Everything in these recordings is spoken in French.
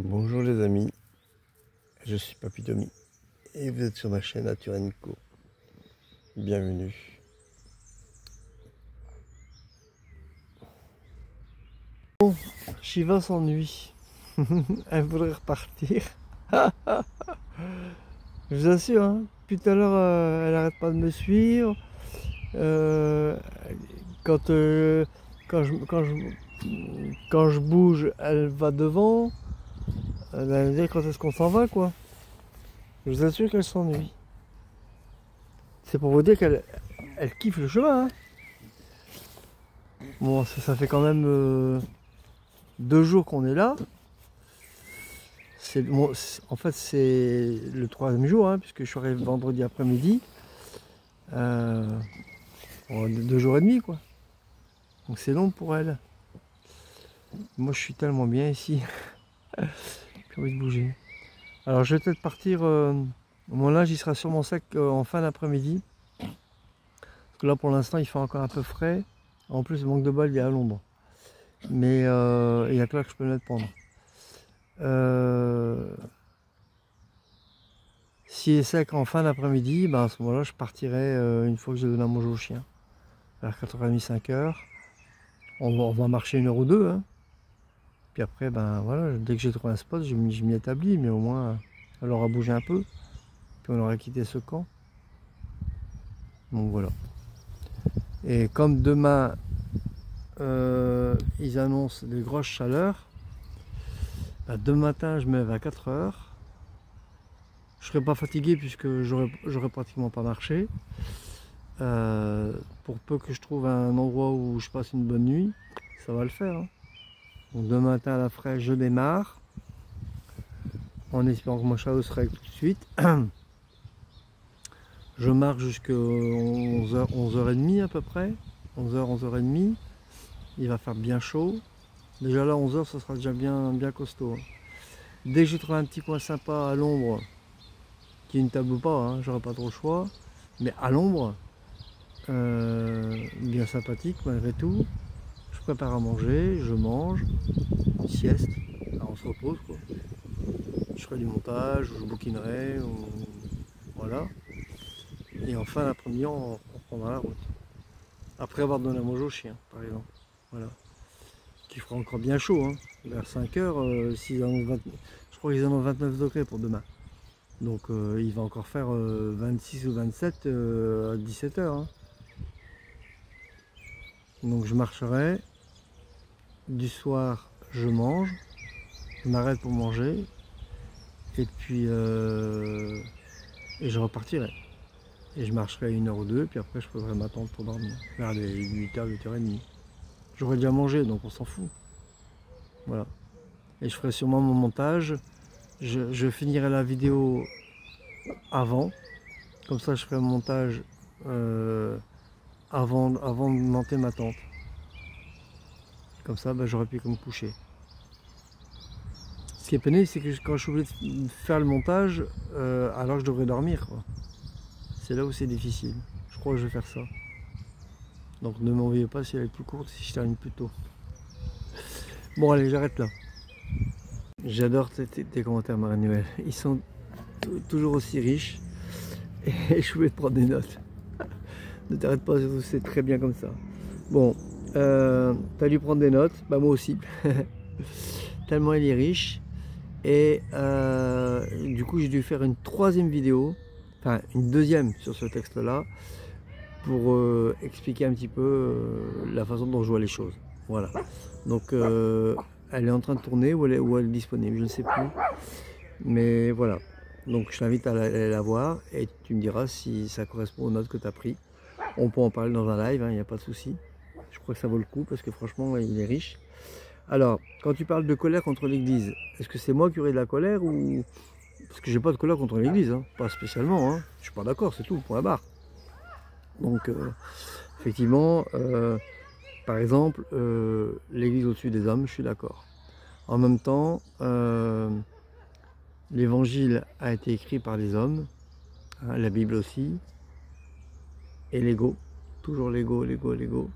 Bonjour les amis, je suis Papy Tommy et vous êtes sur ma chaîne Nature & Co. Bienvenue. Bon, Shiva s'ennuie. Elle voudrait repartir. Je vous assure, hein, depuis tout à l'heure, elle n'arrête pas de me suivre. Quand je bouge, elle va devant. Elle va me dire quand est-ce qu'on s'en va, quoi. Je vous assure qu'elle s'ennuie. C'est pour vous dire qu'elle kiffe le chemin. Hein. Bon, ça fait quand même 2 jours qu'on est là. En fait, c'est le 3e jour, hein, puisque je suis arrivé vendredi après-midi. 2 jours et demi, quoi. Donc c'est long pour elle. Moi, je suis tellement bien ici. J'ai envie de bouger. Alors, je vais peut-être partir. Mon linge, il sera sur mon sac en fin d'après-midi. Parce que là, pour l'instant, il fait encore un peu frais. En plus, le manque de bol, il est à l'ombre. Mais il y a que là que je peux le mettre pendant. S'il est sec en fin d'après-midi, ben à ce moment-là, je partirai une fois que j'ai donné à manger au chien. Vers 4h30, 5h. On va marcher 1 heure ou 2. Hein. Puis après, ben voilà, dès que j'ai trouvé un spot, je m'y établis. Mais au moins, elle aura bougé un peu. Puis on aura quitté ce camp. Donc voilà. Et comme demain, ils annoncent des grosses chaleurs, ben demain matin, je me lève à 4h. Je ne serai pas fatigué puisque j'aurais pratiquement pas marché. Pour peu que je trouve un endroit où je passe une bonne nuit, ça va le faire. Hein. Donc demain matin à la fraîche, je démarre. En espérant que mon chalot se règle tout de suite. Je marche jusqu'à 11h, 11h30 à peu près. 11h, 11h30. Il va faire bien chaud. Déjà là, 11h, ça sera déjà bien costaud. Hein. Dès que j'ai trouvé un petit coin sympa à l'ombre, qui ne table pas, hein, j'aurai pas trop le choix. Mais à l'ombre, bien sympathique malgré tout. Je prépare à manger, je mange, sieste. Alors on se repose quoi. Je ferai du montage, ou je bouquinerai, ou... voilà. Et en fin d'après-midi, on reprendra la route. Après avoir donné à manger au chien, par exemple. Voilà. Qui fera encore bien chaud, hein. Vers 5h, je crois qu'ils en ont 29 degrés pour demain. Donc il va encore faire 26 ou 27 à 17h. Hein. Donc je marcherai. Du soir, je mange. Je m'arrête pour manger. Et puis et je repartirai. Et je marcherai 1 heure ou 2. Puis après, je poserai ma tente pour dormir. Vers les 8h, 8h30. J'aurai déjà mangé, donc on s'en fout. Voilà. Et je ferai sûrement mon montage. Je finirai la vidéo avant. Comme ça, je ferai mon montage avant de monter ma tente. Comme ça, ben, j'aurais pu me coucher. Ce qui est pénible, c'est que quand je suis obligé de faire le montage, alors je devrais dormir. C'est là où c'est difficile. Je crois que je vais faire ça. Donc ne m'envoyez pas si elle est plus courte, si je termine plus tôt. Bon allez, j'arrête là. J'adore tes commentaires, Marie-Noël. Ils sont toujours aussi riches. Et je voulais te prendre des notes. Ne t'arrête pas, c'est très bien comme ça. Bon, t'as dû prendre des notes, bah moi aussi. Tellement il est riche. Et du coup, j'ai dû faire une 3e vidéo, enfin une 2e sur ce texte-là, pour expliquer un petit peu la façon dont je vois les choses. Voilà. Donc, elle est en train de tourner ou elle est disponible, je ne sais plus. Mais voilà. Donc, je t'invite à aller la voir et tu me diras si ça correspond aux notes que tu as prises. On peut en parler dans un live, il n'y a pas de souci. Je crois que ça vaut le coup parce que franchement, il est riche. Alors, quand tu parles de colère contre l'Église, est-ce que c'est moi qui aurais de la colère ou... Parce que j'ai pas de colère contre l'Église, hein, pas spécialement. Hein. Je suis pas d'accord, c'est tout, point barre. Donc, effectivement, par exemple, l'Église au-dessus des hommes, je suis d'accord. En même temps, l'Évangile a été écrit par les hommes, hein, la Bible aussi, et l'ego, toujours l'ego, l'ego, l'ego.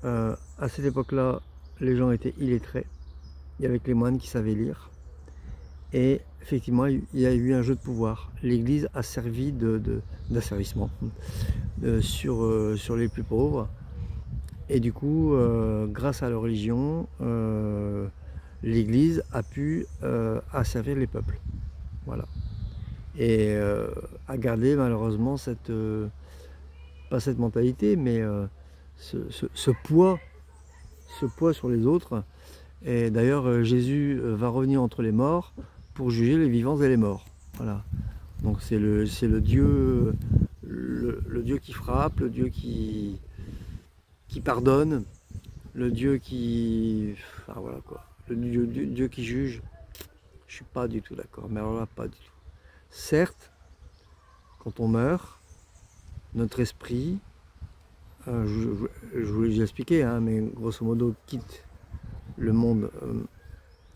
À cette époque-là, les gens étaient illettrés. Il y avait que les moines qui savaient lire. Et effectivement, il y a eu un jeu de pouvoir. L'Église a servi d'asservissement sur les plus pauvres. Et du coup, grâce à la religion, l'Église a pu asservir les peuples. Voilà. Et a gardé malheureusement cette, pas cette mentalité, mais ce poids sur les autres. Et d'ailleurs, Jésus va revenir entre les morts pour juger les vivants et les morts. Voilà. Donc c'est le Dieu, le Dieu qui frappe, le Dieu qui pardonne, le Dieu qui, enfin voilà quoi, le Dieu qui juge. Je suis pas du tout d'accord, mais alors là pas du tout. Certes, quand on meurt, notre esprit, je vous l'ai déjà expliqué, hein, mais grosso modo quitte le monde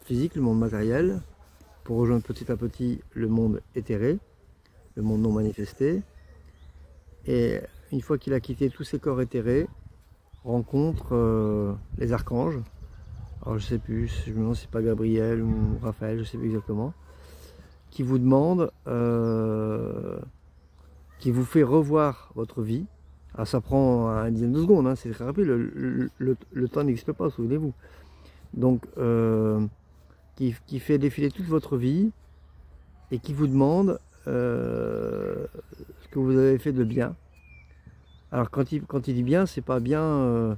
physique, le monde matériel, pour rejoindre petit à petit le monde éthéré, le monde non manifesté. Et une fois qu'il a quitté tous ces corps éthérés, rencontre les archanges. Alors je sais plus, je me demande si c'est pas Gabriel ou Raphaël, je sais plus exactement, qui vous demande, qui vous fait revoir votre vie. Alors ça prend un dizaine de secondes, hein, c'est très rapide, le temps n'existe pas, souvenez-vous. Donc, qui fait défiler toute votre vie et qui vous demande ce que vous avez fait de bien. Alors quand il dit bien, c'est pas bien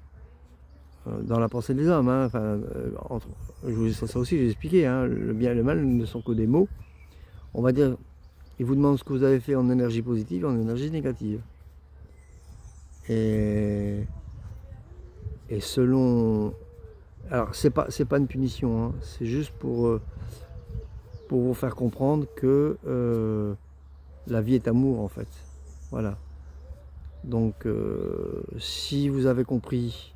dans la pensée des hommes. Hein. Enfin, ça aussi j'ai expliqué, hein. Le bien et le mal ne sont que des mots. On va dire, il vous demande ce que vous avez fait en énergie positive et en énergie négative. Et selon... Alors c'est pas une punition, hein. C'est juste pour vous faire comprendre que la vie est amour en fait. Voilà. Donc si vous avez compris,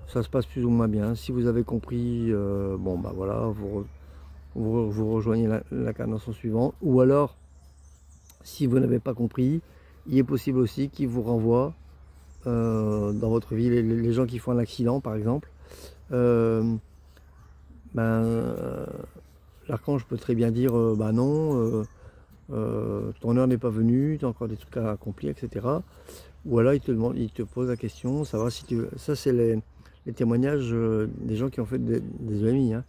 ça se passe plus ou moins bien. Si vous avez compris, bon bah voilà, vous rejoignez l'incarnation suivante. Ou alors, si vous n'avez pas compris, il est possible aussi qu'il vous renvoie dans votre vie, les gens qui font un accident par exemple. L'archange peut très bien dire bah non, ton heure n'est pas venue, tu as encore des trucs à accomplir, etc. Ou alors il te pose la question, savoir si tu veux. Ça c'est les témoignages des gens qui ont fait des EMI. Hein.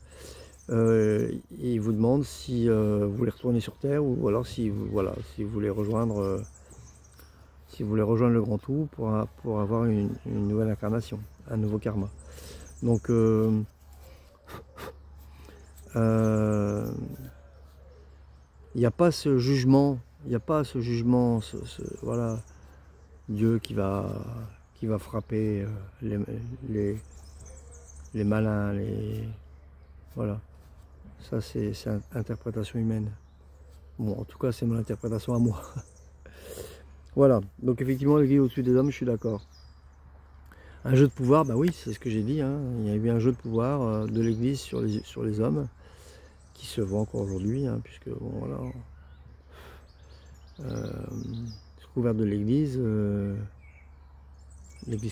Ils vous demandent si vous voulez retourner sur Terre ou alors si vous voulez rejoindre le grand tout pour avoir une nouvelle incarnation, un nouveau karma. Donc il n'y a pas ce jugement, voilà, Dieu qui va frapper les malins, voilà. Ça c'est interprétation humaine. Bon, en tout cas c'est mon interprétation à moi. Voilà, donc effectivement le guide au-dessus des hommes, je suis d'accord. Un jeu de pouvoir, bah oui, c'est ce que j'ai dit, hein. Il y a eu un jeu de pouvoir de l'Église sur les hommes, qui se voit encore aujourd'hui, hein, puisque bon voilà, sous couvert de l'Église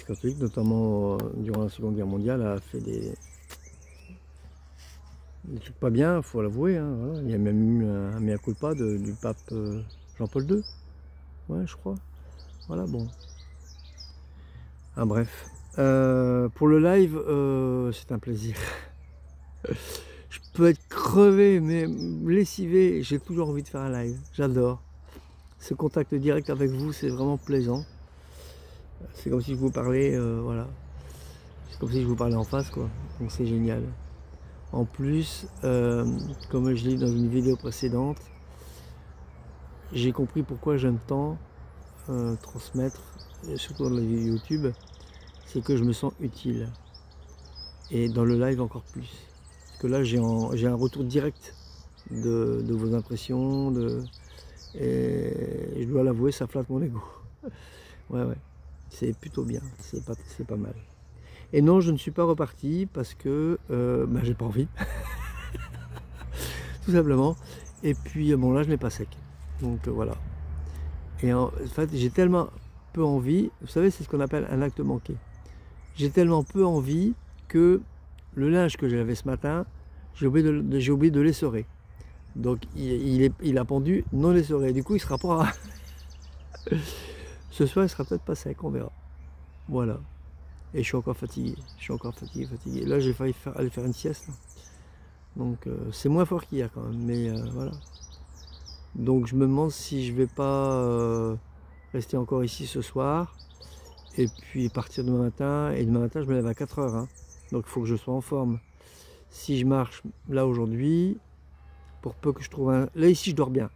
catholique, notamment durant la Seconde Guerre mondiale, a fait des trucs pas bien, faut l'avouer. Hein, voilà. Il y a même eu un mea culpa du pape Jean-Paul II, ouais, je crois. Voilà, bon. Ah, bref. Pour le live, c'est un plaisir. Je peux être crevé, mais lessivé, j'ai toujours envie de faire un live. J'adore. Ce contact direct avec vous, c'est vraiment plaisant. C'est comme si je vous parlais, voilà. C'est comme si je vous parlais en face, quoi. Donc c'est génial. En plus, comme je l'ai dit dans une vidéo précédente, j'ai compris pourquoi j'aime tant transmettre, surtout dans les vidéos YouTube, c'est que je me sens utile. Et dans le live encore plus. Parce que là, j'ai un retour direct de vos impressions, et je dois l'avouer, ça flatte mon ego. Ouais, c'est plutôt bien, c'est pas mal. Et non, je ne suis pas reparti parce que j'ai pas envie. Tout simplement. Et puis, bon, là, je n'ai pas sec. Donc, voilà. Et en fait, j'ai tellement peu envie, vous savez, c'est ce qu'on appelle un acte manqué. J'ai tellement peu envie que le linge que j'avais ce matin, j'ai oublié de l'essorer. Donc il a pendu non essoré. Du coup, il sera pas. Ce soir, il sera peut-être pas sec, on verra. Voilà. Et je suis encore fatigué. Je suis encore fatigué. Là, j'ai failli aller faire une sieste. Donc, c'est moins fort qu'hier quand même. Mais voilà. Donc, je me demande si je vais pas rester encore ici ce soir. Et puis partir demain matin. Et demain matin, je me lève à 4 heures. Hein. Donc, il faut que je sois en forme. Si je marche là aujourd'hui, pour peu que je trouve un... Là, ici, je dors bien.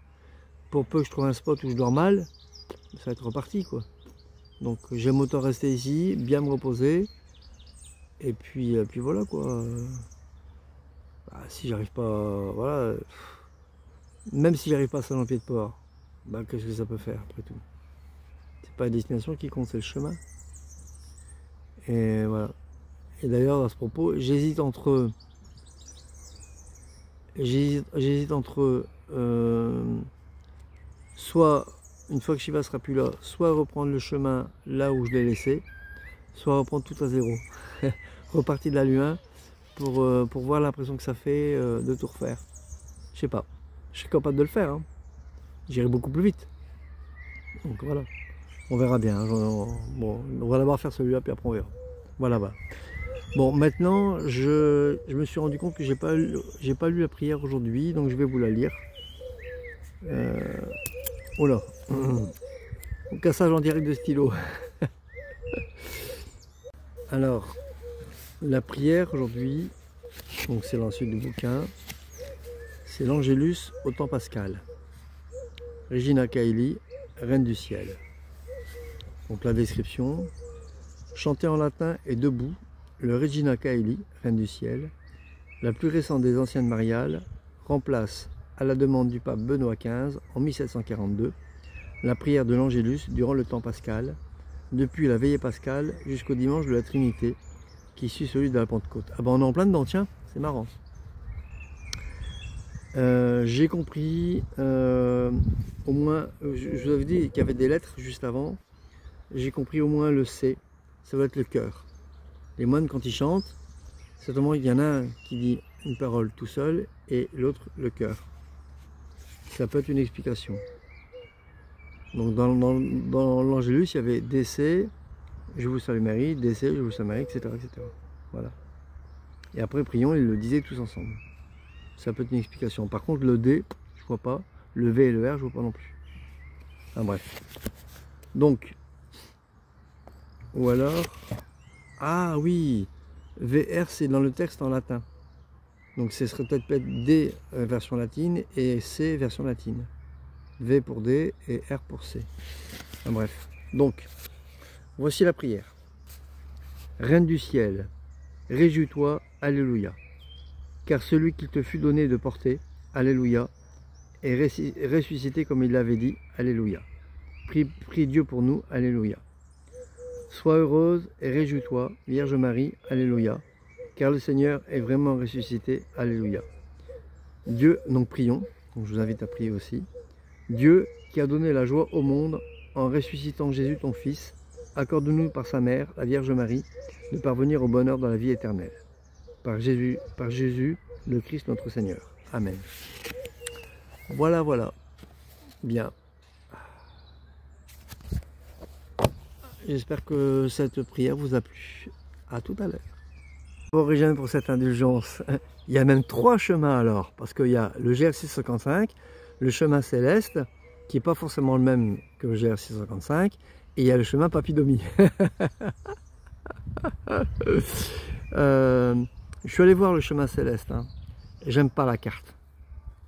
Pour peu que je trouve un spot où je dors mal, ça va être reparti, quoi. Donc, j'aime autant rester ici, bien me reposer. Et puis voilà, quoi. Bah, si j'arrive pas... Voilà. Même si j'arrive pas à Saint-Jean-Pied de Port, bah, qu'est-ce que ça peut faire, après tout? C'est pas la destination qui compte, c'est le chemin. Et voilà. Et d'ailleurs, à ce propos, j'hésite entre... soit, une fois que Shiva sera plus là, soit reprendre le chemin là où je l'ai laissé, soit reprendre tout à zéro. Repartir de la Lune pour voir l'impression que ça fait de tout refaire. Je sais pas. Je suis capable de le faire. Hein. J'irai beaucoup plus vite. Donc voilà. On verra bien. Hein. Bon, on va d'abord faire celui-là, puis après on verra. Voilà. Bon, maintenant, je me suis rendu compte que j'ai pas lu la prière aujourd'hui, donc je vais vous la lire. Oh là, cassage en direct de stylo. Alors, la prière aujourd'hui, donc c'est l'ensuite du bouquin, c'est l'Angélus au temps pascal. Regina Caeli, Reine du ciel. Donc la description, chanté en latin et debout, le Regina Caeli, Reine du ciel, la plus récente des anciennes mariales, remplace, à la demande du pape Benoît XV en 1742, la prière de l'Angélus durant le temps pascal, depuis la veillée pascale jusqu'au dimanche de la Trinité, qui suit celui de la Pentecôte. Ah ben on est en plein dedans, tiens, c'est marrant. J'ai compris, au moins, je vous avais dit qu'il y avait des lettres juste avant, j'ai compris au moins le C, ça va être le cœur. Les moines quand ils chantent, certainement il y en a un qui dit une parole tout seul et l'autre le cœur. Ça peut être une explication. Donc dans l'Angélus, il y avait DC, je vous salue Marie, DC, je vous salue Marie, etc., etc. Voilà. Et après, prions, ils le disaient tous ensemble. Ça peut être une explication. Par contre, le D, je vois pas. Le V et le R, je vois pas non plus. Enfin bref. Donc, ou alors, ah oui, VR c'est dans le texte en latin. Donc ce serait peut-être D version latine et C version latine. V pour D et R pour C. Enfin bref. Donc, voici la prière. Reine du ciel, réjouis-toi, alléluia. Car celui qu'il te fut donné de porter, alléluia, est ressuscité comme il l'avait dit, alléluia. Prie Dieu pour nous, alléluia. Sois heureuse et réjouis-toi, Vierge Marie, alléluia, car le Seigneur est vraiment ressuscité, alléluia. Dieu, donc prions, donc je vous invite à prier aussi. Dieu qui a donné la joie au monde en ressuscitant Jésus ton Fils, accorde-nous par sa mère, la Vierge Marie, de parvenir au bonheur dans la vie éternelle. Par Jésus, le Christ notre Seigneur. Amen. Voilà, voilà. Bien. J'espère que cette prière vous a plu. À tout à l'heure. Origine pour cette indulgence. Il y a même 3 chemins alors, parce qu'il y a le GR655, le chemin céleste, qui n'est pas forcément le même que le GR655, et il y a le chemin Papidomi. Je suis allé voir le chemin céleste. Hein. J'aime pas la carte.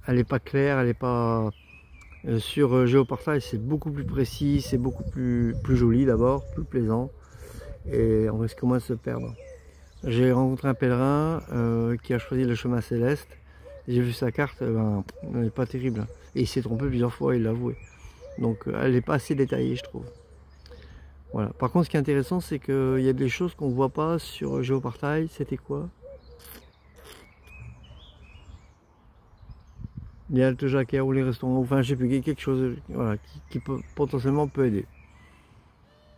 Elle n'est pas claire, elle n'est pas... Sur Géoportail, c'est beaucoup plus précis, c'est beaucoup plus joli d'abord, plus plaisant, et on risque moins de se perdre. J'ai rencontré un pèlerin qui a choisi le chemin céleste. J'ai vu sa carte, elle n'est pas terrible. Et il s'est trompé plusieurs fois, il l'a avoué. Donc elle n'est pas assez détaillée, je trouve. Voilà. Par contre, ce qui est intéressant, c'est qu'il y a des choses qu'on ne voit pas sur Géoportail. C'était quoi? Les haltes jacquères ou les restaurants, enfin je sais plus, quelque chose voilà, qui peut, potentiellement peut aider.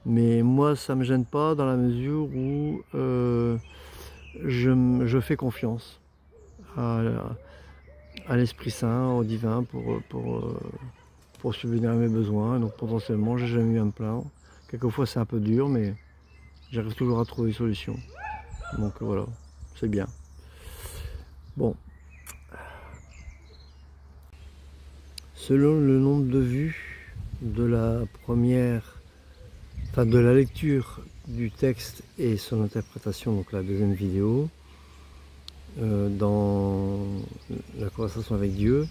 Mais moi ça me gêne pas dans la mesure où je fais confiance à à l'Esprit Saint, au divin pour subvenir à mes besoins. Donc potentiellement, j'ai jamais eu à me plaindre. Quelquefois c'est un peu dur, mais j'arrive toujours à trouver une solution. Donc voilà, c'est bien. Bon. Selon le nombre de vues de la première, enfin de la lecture du texte et son interprétation, donc la deuxième vidéo, dans la conversation avec Dieu,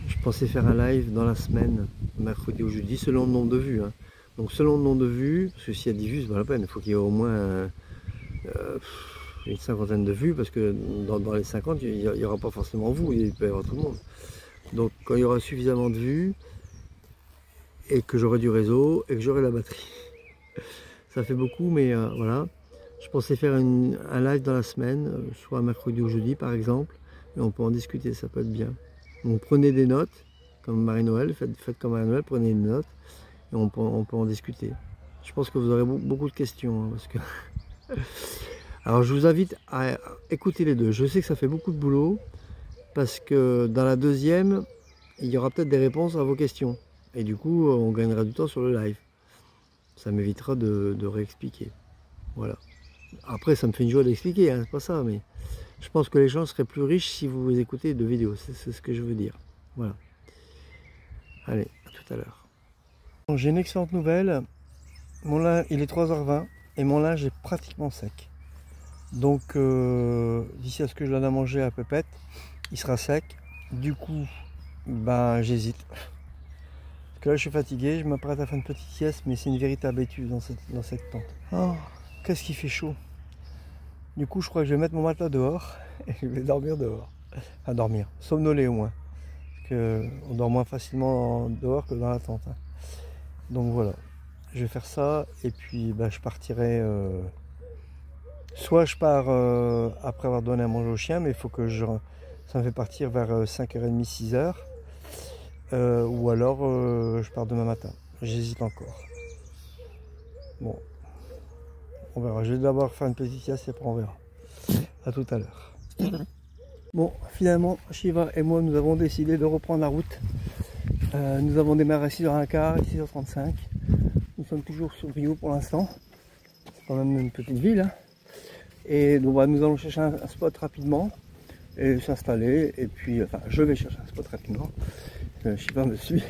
je pensais faire un live dans la semaine, mercredi ou jeudi, selon le nombre de vues. Hein. Donc selon le nombre de vues, parce que s'il y a 10 vues, c'est pas la peine, il faut qu'il y ait au moins une cinquantaine de vues, parce que dans les 50, il n'y aura pas forcément vous, il peut y avoir tout le monde. Donc quand il y aura suffisamment de vues, et que j'aurai du réseau, et que j'aurai la batterie. Ça fait beaucoup, mais voilà. Je pensais faire un live dans la semaine, soit mercredi ou jeudi par exemple, et on peut en discuter, ça peut être bien. Donc prenez des notes, comme Marie-Noël, faites comme Marie-Noël, prenez des notes, et on peut en discuter. Je pense que vous aurez beaucoup de questions, hein, parce que... Alors je vous invite à écouter les deux. Je sais que ça fait beaucoup de boulot, parce que dans la deuxième, il y aura peut-être des réponses à vos questions. Et du coup, on gagnera du temps sur le live. Ça m'évitera de réexpliquer. Voilà. Après, ça me fait une joie d'expliquer, hein, c'est pas ça, mais je pense que les gens seraient plus riches si vous écoutez de vidéos. C'est ce que je veux dire. Voilà. Allez, à tout à l'heure. J'ai une excellente nouvelle. Mon linge, il est 3h20 et mon linge est pratiquement sec. Donc, d'ici à ce que je donne à manger à Pépette, il sera sec. Du coup, ben, j'hésite. Parce que là, je suis fatigué, je m'apprête à faire une petite sieste, mais c'est une véritable étude dans cette tente. Oh, qu'est-ce qu'il fait chaud. Du coup, je crois que je vais mettre mon matelas dehors et je vais dormir dehors. Enfin, dormir, somnoler au moins. Parce qu'on dort moins facilement dehors que dans la tente. Hein. Donc voilà, je vais faire ça et puis bah, je partirai. Soit je pars après avoir donné à manger au chien, mais il faut que ça me fait partir vers 5h30, 6h. Ou alors je pars demain matin. J'hésite encore. Bon, on verra. Je vais d'abord faire une petite sieste et après on verra. A tout à l'heure. Bon, finalement, Shiva et moi, nous avons décidé de reprendre la route. Nous avons démarré à 6h15 et 6h35. Nous sommes toujours sur Rio pour l'instant. C'est quand même une petite ville. Hein. Et donc bah, nous allons chercher un spot rapidement et s'installer. Et puis, enfin, je vais chercher un spot rapidement. Shiva me suit.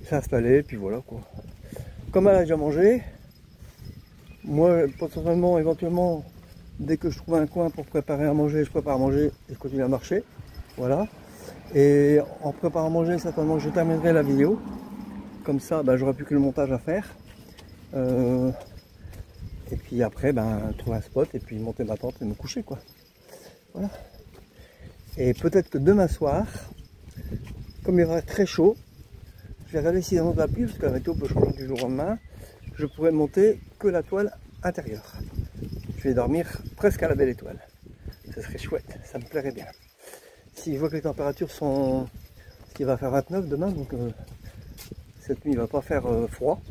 S'installer, et puis voilà quoi. Comme elle a déjà mangé, moi potentiellement, éventuellement, dès que je trouve un coin pour préparer à manger, je prépare à manger et je continue à marcher. Voilà. Et en préparant à manger, certainement je terminerai la vidéo. Comme ça, bah, j'aurai plus que le montage à faire. Et puis après, ben, trouver un spot et puis monter ma tente et me coucher quoi. Voilà. Et peut-être que demain soir, comme il va être très chaud, je vais regarder s'il y a de la pluie, parce que la météo peut changer du jour au lendemain. Je pourrais monter que la toile intérieure. Je vais dormir presque à la belle étoile. Ce serait chouette, ça me plairait bien. Si je vois que les températures sont... Il va faire 29 demain, donc cette nuit il va pas faire froid.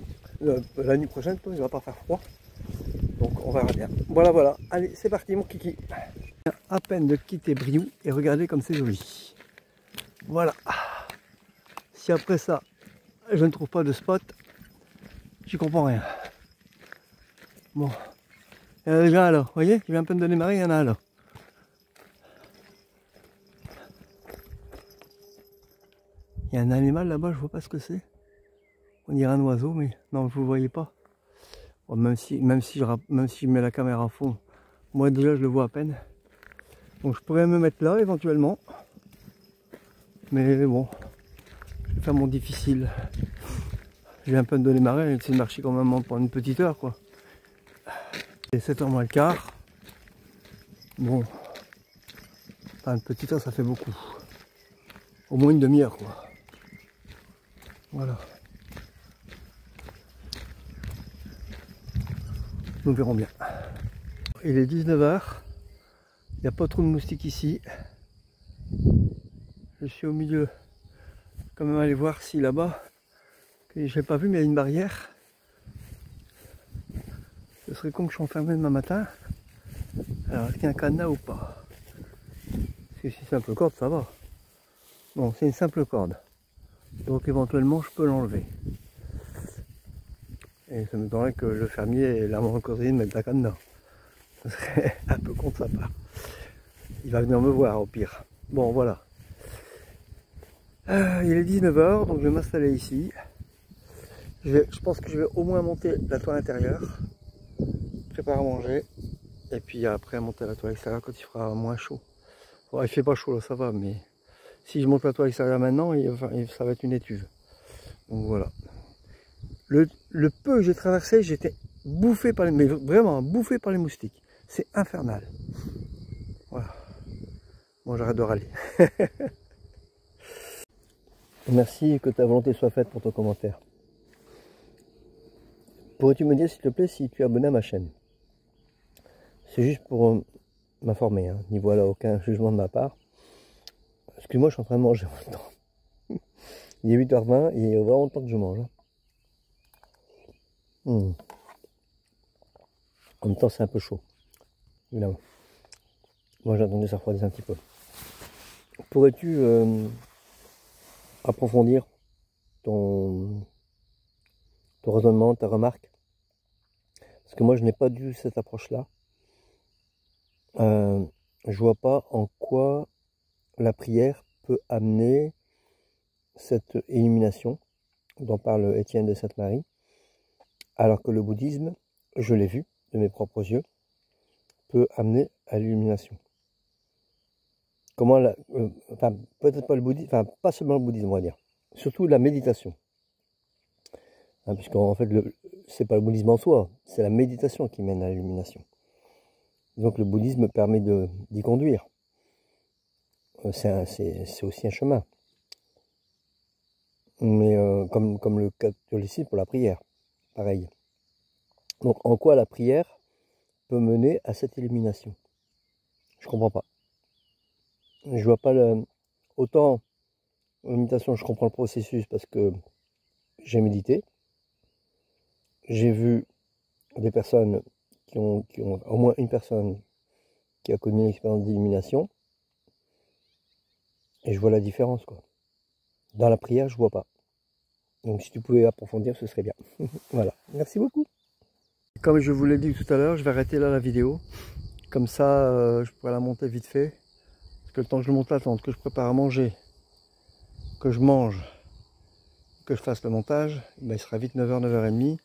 La nuit prochaine, il va pas faire froid. Donc on verra bien. Voilà, voilà. Allez, c'est parti mon kiki. À peine de quitter Briou et regardez comme c'est joli. Voilà. Si après ça, je ne trouve pas de spot, j'y comprends rien. Bon. Il y en a déjà là. Vous voyez, il vient à peine de démarrer, il y en a là. Il y a un animal là-bas, je vois pas ce que c'est. On dirait un oiseau, mais non, vous ne voyez pas. Bon, même si je mets la caméra à fond, moi déjà je le vois à peine. Donc je pourrais me mettre là éventuellement. Mais bon, je vais faire mon difficile. J'ai un peu de démarrer, c'est de marcher quand même pendant une petite heure quoi. Et 7h moins le quart. Bon, enfin, une petite heure ça fait beaucoup. Au moins une demi-heure quoi. Voilà. Nous verrons bien. Il est 19h. Il n'y a pas trop de moustiques ici. Je suis au milieu. Quand même aller voir si là-bas, que je n'ai pas vu mais il y a une barrière. Ce serait con que je sois enfermé demain matin. Alors est-ce qu'il y a un cadenas ou pas? que si c'est simple corde, ça va. Bon, c'est une simple corde. Donc éventuellement, je peux l'enlever. Et ça me paraît que le fermier et la maman cousine mettent la canne dedans. Ce serait un peu con de sa part. Il va venir me voir au pire. Bon, voilà. Il est 19 h, donc je vais m'installer ici. Je pense que je vais au moins monter la toile intérieure, préparer à manger, et puis après monter la toile extérieure quand il fera moins chaud. Bon, il fait pas chaud là, ça va, mais si je monte la toile extérieure maintenant, ça va être une étuve. Donc voilà. Le peu que j'ai traversé, j'étais bouffé par les, mais vraiment bouffé par les moustiques. C'est infernal. Voilà. Bon, j'arrête de râler. Merci, que ta volonté soit faite pour ton commentaire. Pourrais-tu me dire, s'il te plaît, si tu es abonné à ma chaîne? C'est juste pour m'informer, hein. N'y voilà aucun jugement de ma part. Excuse-moi, je suis en train de manger en même temps. Il est 8 h 20 et il y a vraiment longtemps que je mange. En même temps, c'est un peu chaud, évidemment. Moi, j'ai attendu que ça refroidisse un petit peu. Pourrais-tu approfondir ton raisonnement, ta remarque? Parce que moi, je n'ai pas dû cette approche-là. Je vois pas en quoi la prière peut amener cette illumination dont parle Étienne de Sainte-Marie, alors que le bouddhisme, je l'ai vu de mes propres yeux, peut amener à l'illumination. Comment enfin, peut-être pas le bouddhisme, enfin pas seulement le bouddhisme, on va dire, surtout la méditation. Hein, puisqu'en fait, c'est pas le bouddhisme en soi, c'est la méditation qui mène à l'illumination. Donc le bouddhisme permet d'y conduire. C'est aussi un chemin. Mais comme le catholicisme pour la prière, pareil. Donc en quoi la prière peut mener à cette illumination? Je comprends pas. Je vois pas autant en méditation, je comprends le processus parce que j'ai médité. J'ai vu des personnes qui ont au moins une personne qui a connu une expérience d'illumination. Et je vois la différence, quoi. Dans la prière, je vois pas. Donc si tu pouvais approfondir, ce serait bien. Voilà, merci beaucoup. Comme je vous l'ai dit tout à l'heure, je vais arrêter là la vidéo. Comme ça, je pourrais la monter vite fait. Parce que le temps que je monte la tente, que je prépare à manger, que je mange, que je fasse le montage, ben, il sera vite 9 h, 9 h 30.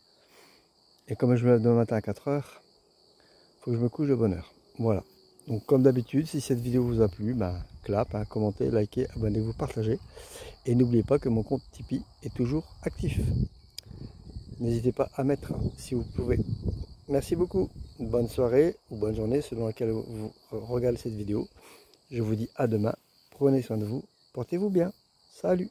Et comme je me lève demain matin à 4 h, il faut que je me couche de bonne heure. Voilà. Donc comme d'habitude, si cette vidéo vous a plu, ben, clap, hein, commentez, likez, abonnez-vous, partagez. Et n'oubliez pas que mon compte Tipeee est toujours actif. N'hésitez pas à mettre si vous pouvez. Merci beaucoup. Bonne soirée ou bonne journée selon laquelle vous regardez cette vidéo. Je vous dis à demain. Prenez soin de vous. Portez-vous bien. Salut.